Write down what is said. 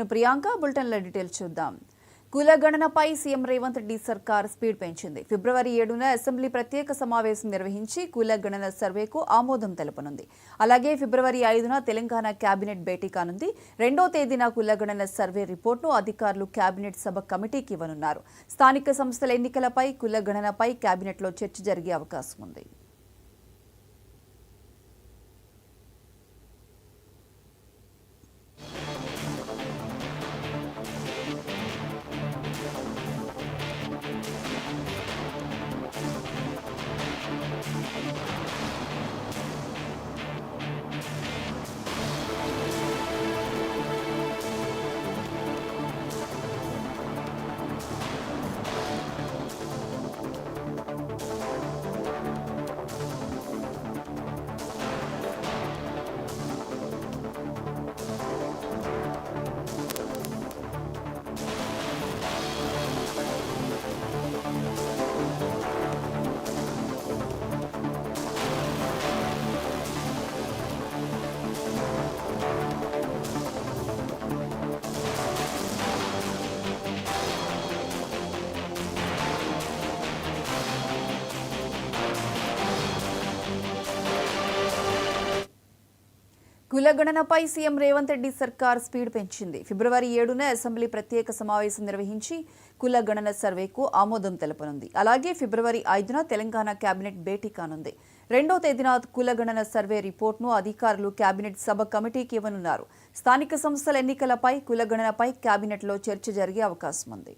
నేను ప్రియాంక. బులెటిన్ల డీటెయిల్స్ చూద్దాం. కులగణనపై సీఎం రేవంత్ రెడ్డి సర్కార్ స్పీడ్ పెంచింది. ఫిబ్రవరి 7న అసెంబ్లీ ప్రత్యేక సమావేశం నిర్వహించి కులగణన సర్వేకు ఆమోదం తెలపనుంది. అలాగే ఫిబ్రవరి 5న తెలంగాణ కేబినెట్ భేటీ కానుంది. 2వ తేదీన కులగణన సర్వే రిపోర్టును అధికారులు కేబినెట్ సబ్ కమిటీకి ఇవ్వనున్నారు. స్థానిక సంస్థల ఎన్నికలపై కులగణనపై కేబినెట్లో చర్చ జరిగే అవకాశం ఉంది. కులగణనపై సీఎం రేవంత్ రెడ్డి సర్కార్ స్పీడ్ పెంచింది. ఫిబ్రవరి 7న అసెంబ్లీ ప్రత్యేక సమావేశం నిర్వహించి కులగణన సర్వేకు ఆమోదం తెలపనుంది. అలాగే ఫిబ్రవరి 5న తెలంగాణ కేబినెట్ భేటీ కానుంది. 2వ తేదీన కులగణన సర్వే రిపోర్టును అధికారులు కేబినెట్ సబ్ కమిటీకి ఇవ్వనున్నారు. స్థానిక సంస్థల ఎన్నికలపై కులగణనపై కేబినెట్లో చర్చ జరిగే అవకాశం ఉంది.